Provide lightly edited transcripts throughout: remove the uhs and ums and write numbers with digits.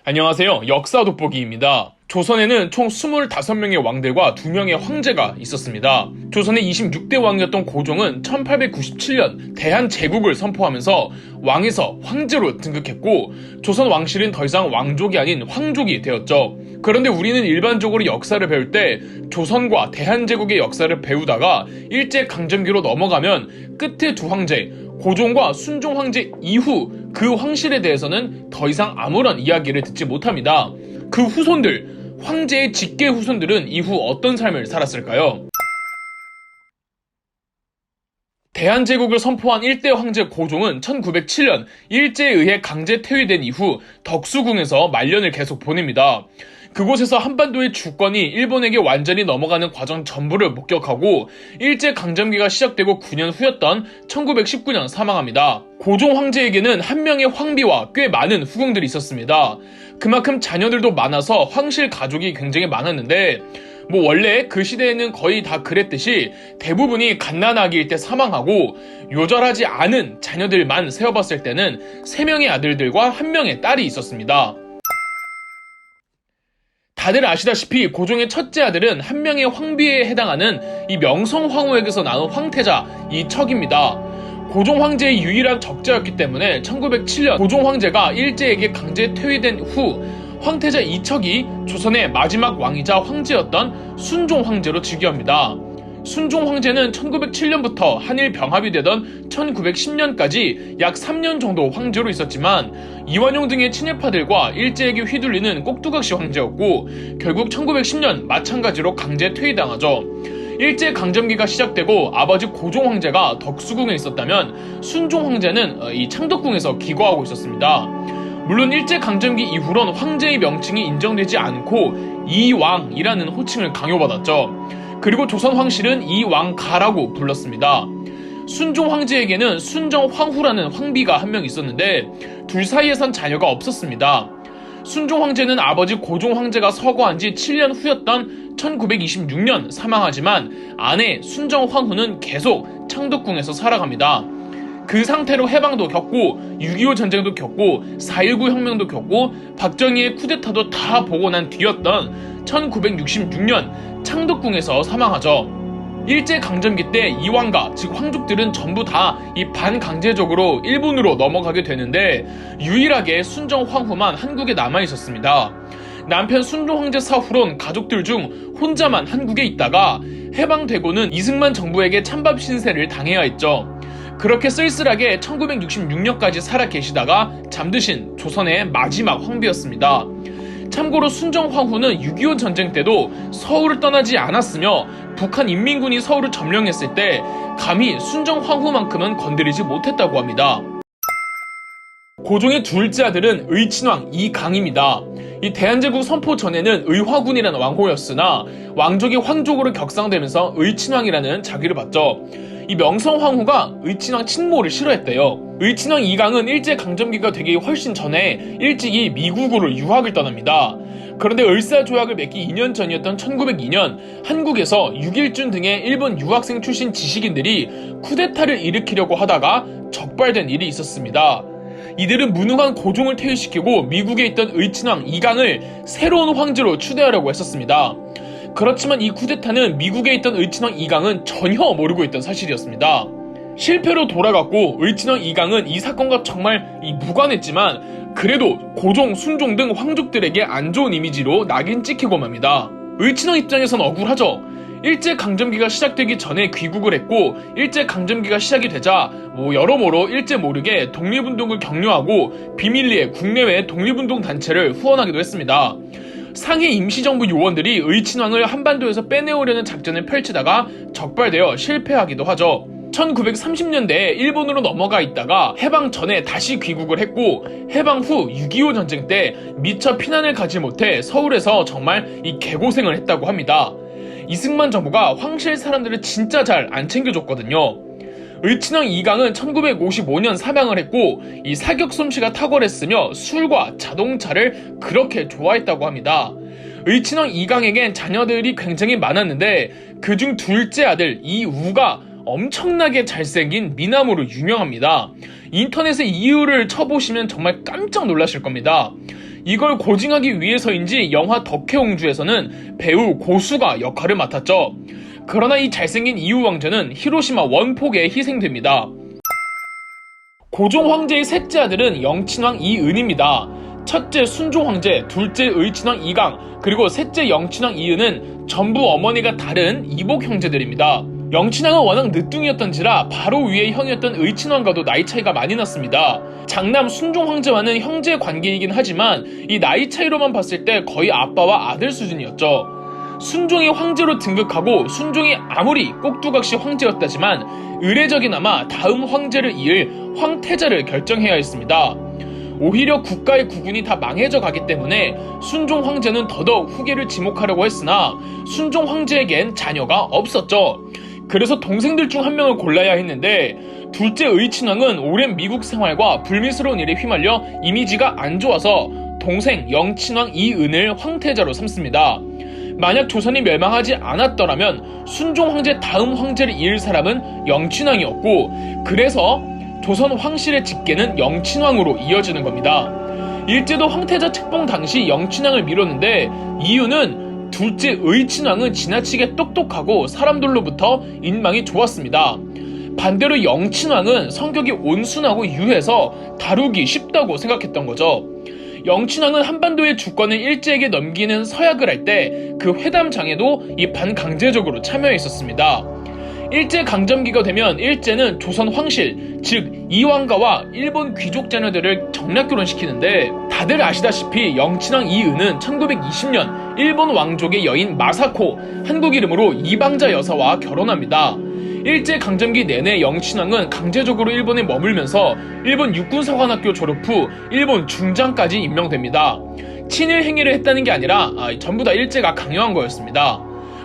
안녕하세요. 역사 돋보기입니다. 조선에는 총 25명의 왕들과 2명의 황제가 있었습니다. 조선의 26대 왕이었던 고종은 1897년 대한제국을 선포하면서 왕에서 황제로 등극했고 조선 왕실은 더 이상 왕족이 아닌 황족이 되었죠. 그런데 우리는 일반적으로 역사를 배울 때 조선과 대한제국의 역사를 배우다가 일제강점기로 넘어가면 끝에 두 황제, 고종과 순종 황제 이후 그 황실에 대해서는 더 이상 아무런 이야기를 듣지 못합니다. 그 후손들, 황제의 직계 후손들은 이후 어떤 삶을 살았을까요? 대한제국을 선포한 1대 황제 고종은 1907년 일제에 의해 강제 퇴위된 이후 덕수궁에서 말년을 계속 보냅니다. 그곳에서 한반도의 주권이 일본에게 완전히 넘어가는 과정 전부를 목격하고 일제강점기가 시작되고 9년 후였던 1919년 사망합니다. 고종 황제에게는 한 명의 황비와 꽤 많은 후궁들이 있었습니다. 그만큼 자녀들도 많아서 황실 가족이 굉장히 많았는데 원래 그 시대에는 거의 다 그랬듯이 대부분이 갓난아기일 때 사망하고 요절하지 않은 자녀들만 세어봤을 때는 3명의 아들들과 1명의 딸이 있었습니다. 다들 아시다시피 고종의 첫째 아들은 한 명의 황비에 해당하는 이 명성황후에게서 나온 황태자 이척입니다. 고종 황제의 유일한 적자였기 때문에 1907년 고종 황제가 일제에게 강제 퇴위된 후 황태자 이척이 조선의 마지막 왕이자 황제였던 순종 황제로 즉위합니다. 순종 황제는 1907년부터 한일 병합이 되던 1910년까지 약 3년 정도 황제로 있었지만 이완용 등의 친일파들과 일제에게 휘둘리는 꼭두각시 황제였고 결국 1910년 마찬가지로 강제 퇴위당하죠. 일제강점기가 시작되고 아버지 고종 황제가 덕수궁에 있었다면 순종 황제는 이 창덕궁에서 기거하고 있었습니다. 물론 일제강점기 이후론 황제의 명칭이 인정되지 않고 이왕이라는 호칭을 강요받았죠. 그리고 조선 황실은 이왕가라고 불렀습니다. 순종 황제에게는 순정황후라는 황비가 한 명 있었는데 둘 사이에선 자녀가 없었습니다. 순종 황제는 아버지 고종 황제가 서거한 지 7년 후였던 1926년 사망하지만 아내 순정황후는 계속 창덕궁에서 살아갑니다. 그 상태로 해방도 겪고 6.25 전쟁도 겪고 4.19 혁명도 겪고 박정희의 쿠데타도 다 보고 난 뒤였던 1966년 창덕궁에서 사망하죠. 일제강점기 때 이왕가, 즉 황족들은 전부 다 이 반강제적으로 일본으로 넘어가게 되는데 유일하게 순정황후만 한국에 남아있었습니다. 남편 순종 황제 사후론 가족들 중 혼자만 한국에 있다가 해방되고는 이승만 정부에게 찬밥 신세를 당해야 했죠. 그렇게 쓸쓸하게 1966년까지 살아 계시다가 잠드신 조선의 마지막 황비였습니다. 참고로 순정황후는 6.25 전쟁 때도 서울을 떠나지 않았으며 북한 인민군이 서울을 점령했을 때 감히 순정황후만큼은 건드리지 못했다고 합니다. 고종의 둘째 아들은 의친왕 이강입니다. 이 대한제국 선포 전에는 의화군이라는 왕호였으나 왕족이 황족으로 격상되면서 의친왕이라는 자기를 받죠. 이 명성황후가 의친왕 친모를 싫어했대요. 의친왕 이강은 일제강점기가 되기 훨씬 전에 일찍이 미국으로 유학을 떠납니다. 그런데 을사조약을 맺기 2년 전이었던 1902년 한국에서 6.1준 등의 일본 유학생 출신 지식인들이 쿠데타를 일으키려고 하다가 적발된 일이 있었습니다. 이들은 무능한 고종을 퇴위시키고 미국에 있던 의친왕 이강을 새로운 황제로 추대하려고 했었습니다. 그렇지만 이 쿠데타는 미국에 있던 의친왕 이강은 전혀 모르고 있던 사실이었습니다. 실패로 돌아갔고 의친왕 이강은 이 사건과 정말 무관했지만 그래도 고종, 순종 등 황족들에게 안 좋은 이미지로 낙인 찍히고 맙니다. 의친왕 입장에선 억울하죠. 일제강점기가 시작되기 전에 귀국을 했고 일제강점기가 시작이 되자 여러모로 일제 모르게 독립운동을 격려하고 비밀리에 국내외 독립운동 단체를 후원하기도 했습니다. 상해 임시정부 요원들이 의친왕을 한반도에서 빼내오려는 작전을 펼치다가 적발되어 실패하기도 하죠. 1930년대에 일본으로 넘어가 있다가 해방 전에 다시 귀국을 했고 해방 후 6.25 전쟁 때 미처 피난을 가지 못해 서울에서 정말 개고생을 했다고 합니다. 이승만 정부가 황실 사람들을 진짜 잘 안 챙겨줬거든요. 의친왕 이강은 1955년 사망을 했고 이 사격 솜씨가 탁월했으며 술과 자동차를 그렇게 좋아했다고 합니다. 의친왕 이강에겐 자녀들이 굉장히 많았는데 그중 둘째 아들 이우가 엄청나게 잘생긴 미남으로 유명합니다. 인터넷에 이유를 쳐보시면 정말 깜짝 놀라실 겁니다. 이걸 고증하기 위해서인지 영화 덕혜옹주에서는 배우 고수가 역할을 맡았죠. 그러나 이 잘생긴 이유 왕자는 히로시마 원폭에 희생됩니다. 고종 황제의 셋째 아들은 영친왕 이은입니다. 첫째 순종 황제, 둘째 의친왕 이강, 그리고 셋째 영친왕 이은은 전부 어머니가 다른 이복 형제들입니다. 영친왕은 워낙 늦둥이였던지라 바로 위에 형이었던 의친왕과도 나이 차이가 많이 났습니다. 장남 순종 황제와는 형제 관계이긴 하지만 이 나이 차이로만 봤을 때 거의 아빠와 아들 수준이었죠. 순종이 황제로 등극하고 순종이 아무리 꼭두각시 황제였다지만 의례적이나마 다음 황제를 이을 황태자를 결정해야 했습니다. 오히려 국가의 구군이 다 망해져 가기 때문에 순종 황제는 더더욱 후계를 지목하려고 했으나 순종 황제에겐 자녀가 없었죠. 그래서 동생들 중 한 명을 골라야 했는데 둘째 의친왕은 오랜 미국 생활과 불미스러운 일에 휘말려 이미지가 안 좋아서 동생 영친왕 이은을 황태자로 삼습니다. 만약 조선이 멸망하지 않았더라면 순종 황제 다음 황제를 이을 사람은 영친왕이었고 그래서 조선 황실의 직계는 영친왕으로 이어지는 겁니다. 일제도 황태자 책봉 당시 영친왕을 미뤘는데 이유는 둘째 의친왕은 지나치게 똑똑하고 사람들로부터 인망이 좋았습니다. 반대로 영친왕은 성격이 온순하고 유해서 다루기 쉽다고 생각했던 거죠. 영친왕은 한반도의 주권을 일제에게 넘기는 서약을 할 때 그 회담장에도 이 반강제적으로 참여했었습니다. 일제강점기가 되면 일제는 조선 황실, 즉 이왕가와 일본 귀족 자녀들을 정략결혼시키는데 다들 아시다시피 영친왕 이은은 1920년 일본 왕족의 여인 마사코, 한국 이름으로 이방자 여사와 결혼합니다. 일제강점기 내내 영친왕은 강제적으로 일본에 머물면서 일본 육군사관학교 졸업 후 일본 중장까지 임명됩니다. 친일 행위를 했다는 게 아니라 전부 다 일제가 강요한 거였습니다.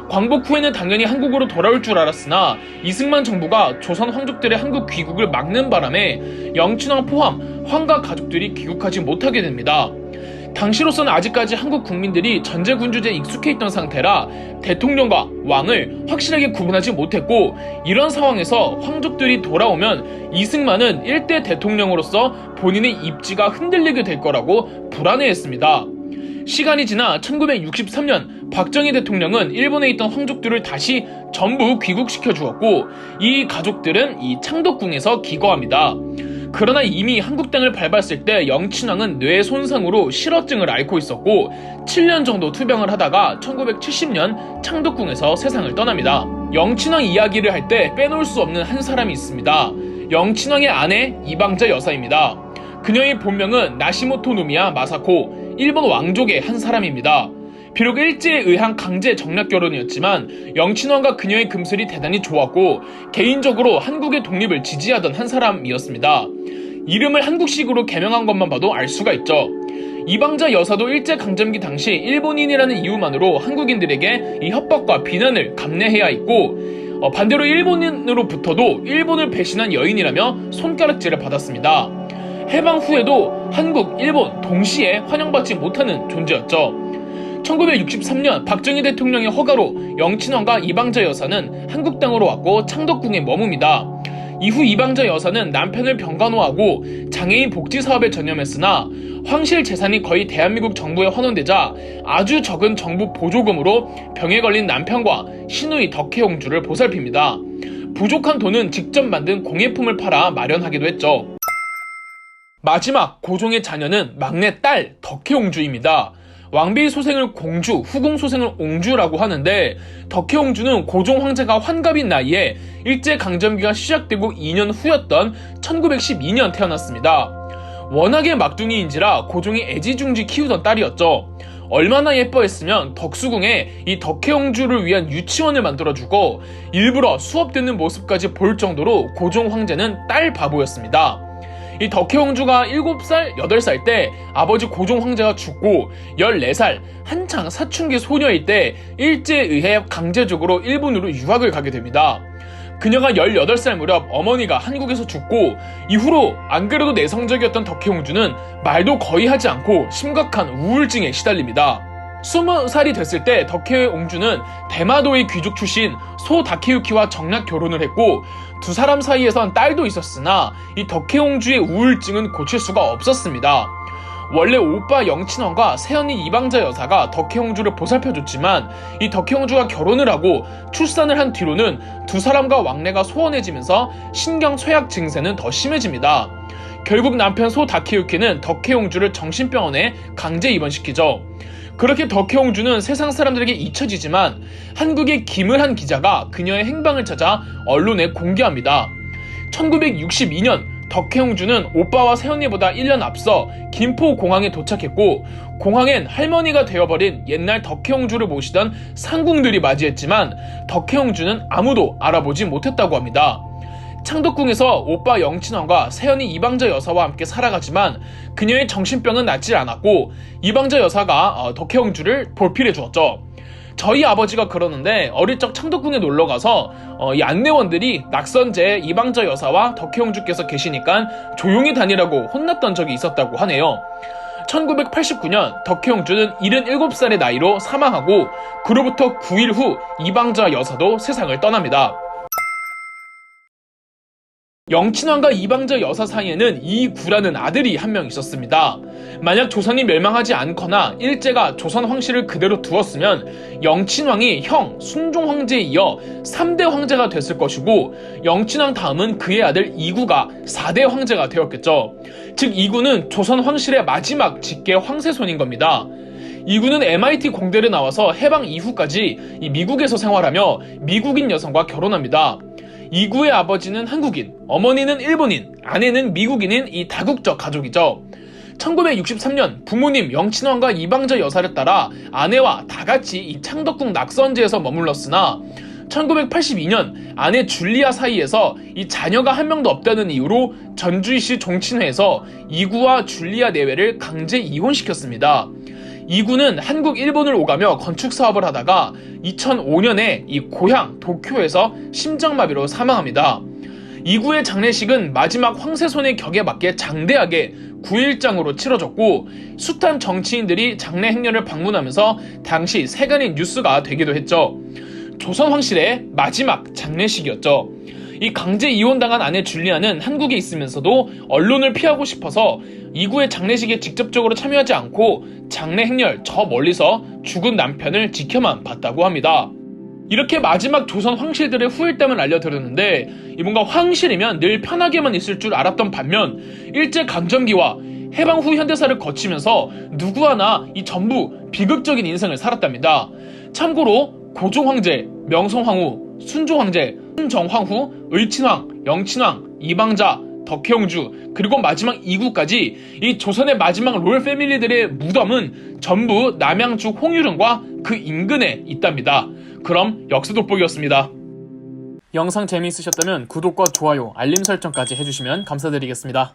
광복 후에는 당연히 한국으로 돌아올 줄 알았으나 이승만 정부가 조선 황족들의 한국 귀국을 막는 바람에 영친왕 포함 황가 가족들이 귀국하지 못하게 됩니다. 당시로서는 아직까지 한국 국민들이 전제군주제에 익숙해 있던 상태라 대통령과 왕을 확실하게 구분하지 못했고 이런 상황에서 황족들이 돌아오면 이승만은 일대 대통령으로서 본인의 입지가 흔들리게 될 거라고 불안해했습니다. 시간이 지나 1963년 박정희 대통령은 일본에 있던 황족들을 다시 전부 귀국시켜 주었고 이 가족들은 이 창덕궁에서 기거합니다. 그러나 이미 한국 땅을 밟았을 때 영친왕은 뇌 손상으로 실어증을 앓고 있었고 7년 정도 투병을 하다가 1970년 창덕궁에서 세상을 떠납니다. 영친왕 이야기를 할 때 빼놓을 수 없는 한 사람이 있습니다. 영친왕의 아내 이방자 여사입니다. 그녀의 본명은 나시모토 노미야 마사코, 일본 왕족의 한 사람입니다. 비록 일제에 의한 강제 정략 결혼이었지만 영친왕과 그녀의 금슬이 대단히 좋았고 개인적으로 한국의 독립을 지지하던 한 사람이었습니다. 이름을 한국식으로 개명한 것만 봐도 알 수가 있죠. 이방자 여사도 일제강점기 당시 일본인이라는 이유만으로 한국인들에게 이 협박과 비난을 감내해야 했고 반대로 일본인으로부터도 일본을 배신한 여인이라며 손가락질을 받았습니다. 해방 후에도 한국, 일본 동시에 환영받지 못하는 존재였죠. 1963년 박정희 대통령의 허가로 영친왕과 이방자 여사는 한국 땅으로 왔고 창덕궁에 머뭅니다. 이후 이방자 여사는 남편을 병간호하고 장애인 복지 사업에 전념했으나 황실 재산이 거의 대한민국 정부에 환원되자 아주 적은 정부 보조금으로 병에 걸린 남편과 시누이 덕혜옹주를 보살핍니다. 부족한 돈은 직접 만든 공예품을 팔아 마련하기도 했죠. 마지막 고종의 자녀는 막내 딸 덕혜옹주입니다. 왕비의 소생을 공주, 후궁 소생을 옹주라고 하는데 덕혜옹주는 고종 황제가 환갑인 나이에 일제강점기가 시작되고 2년 후였던 1912년 태어났습니다. 워낙에 막둥이인지라 고종이 애지중지 키우던 딸이었죠. 얼마나 예뻐했으면 덕수궁에 이 덕혜옹주를 위한 유치원을 만들어주고 일부러 수업 듣는 모습까지 볼 정도로 고종 황제는 딸 바보였습니다. 이 덕혜옹주가 7살, 8살 때 아버지 고종 황제가 죽고 14살, 한창 사춘기 소녀일 때 일제에 의해 강제적으로 일본으로 유학을 가게 됩니다. 그녀가 18살 무렵 어머니가 한국에서 죽고 이후로 안 그래도 내성적이었던 덕혜옹주는 말도 거의 하지 않고 심각한 우울증에 시달립니다. 20살이 됐을 때 덕혜옹주는 대마도의 귀족 출신 소 다케유키와 정략 결혼을 했고 두 사람 사이에선 딸도 있었으나 이 덕혜옹주의 우울증은 고칠 수가 없었습니다. 원래 오빠 영친왕과 새언니 이방자 여사가 덕혜옹주를 보살펴줬지만 이 덕혜옹주가 결혼을 하고 출산을 한 뒤로는 두 사람과 왕래가 소원해지면서 신경 쇠약 증세는 더 심해집니다. 결국 남편 소 다케유키는 덕혜옹주를 정신병원에 강제 입원시키죠. 그렇게 덕혜옹주는 세상 사람들에게 잊혀지지만 한국의 김을한 기자가 그녀의 행방을 찾아 언론에 공개합니다. 1962년 덕혜옹주는 오빠와 새언니보다 1년 앞서 김포공항에 도착했고 공항엔 할머니가 되어버린 옛날 덕혜옹주를 모시던 상궁들이 맞이했지만 덕혜옹주는 아무도 알아보지 못했다고 합니다. 창덕궁에서 오빠 영친왕과 새언니 이방자 여사와 함께 살아가지만 그녀의 정신병은 낫지 않았고 이방자 여사가 덕혜옹주를 볼필해 주었죠. 저희 아버지가 그러는데 어릴 적 창덕궁에 놀러가서 이 안내원들이 낙선제 이방자 여사와 덕혜옹주께서 계시니까 조용히 다니라고 혼났던 적이 있었다고 하네요. 1989년 덕혜옹주는 77살의 나이로 사망하고 그로부터 9일 후 이방자 여사도 세상을 떠납니다. 영친왕과 이방자 여사 사이에는 이구라는 아들이 한 명 있었습니다. 만약 조선이 멸망하지 않거나 일제가 조선 황실을 그대로 두었으면 영친왕이 형 순종 황제에 이어 3대 황제가 됐을 것이고 영친왕 다음은 그의 아들 이구가 4대 황제가 되었겠죠. 즉 이구는 조선 황실의 마지막 직계 황세손인 겁니다. 이구는 MIT 공대를 나와서 해방 이후까지 미국에서 생활하며 미국인 여성과 결혼합니다. 이구의 아버지는 한국인, 어머니는 일본인, 아내는 미국인인 이 다국적 가족이죠. 1963년 부모님 영친왕과 이방자 여사를 따라 아내와 다같이 이 창덕궁 낙선지에서 머물렀으나 1982년 아내 줄리아 사이에서 이 자녀가 한 명도 없다는 이유로 전주시 종친회에서 이구와 줄리아 내외를 강제 이혼시켰습니다. 이구는 한국, 일본을 오가며 건축 사업을 하다가 2005년에 이 고향 도쿄에서 심장마비로 사망합니다. 이구의 장례식은 마지막 황세손의 격에 맞게 장대하게 9일장으로 치러졌고 숱한 정치인들이 장례 행렬을 방문하면서 당시 세간의 뉴스가 되기도 했죠. 조선 황실의 마지막 장례식이었죠. 이 강제 이혼당한 아내 줄리아는 한국에 있으면서도 언론을 피하고 싶어서 이구의 장례식에 직접적으로 참여하지 않고 장례 행렬 저 멀리서 죽은 남편을 지켜만 봤다고 합니다. 이렇게 마지막 조선 황실들의 후일담을 알려드렸는데 뭔가 황실이면 늘 편하게만 있을 줄 알았던 반면 일제강점기와 해방 후 현대사를 거치면서 누구 하나 이 전부 비극적인 인생을 살았답니다. 참고로 고종황제, 명성황후, 순종황제, 순정황후, 의친왕, 영친왕, 이방자, 덕혜옹주 그리고 마지막 이구까지 이 조선의 마지막 롤 패밀리들의 무덤은 전부 남양주 홍유릉과 그 인근에 있답니다. 그럼 역사 돋보기였습니다. 영상 재미있으셨다면 구독과 좋아요, 알림 설정까지 해주시면 감사드리겠습니다.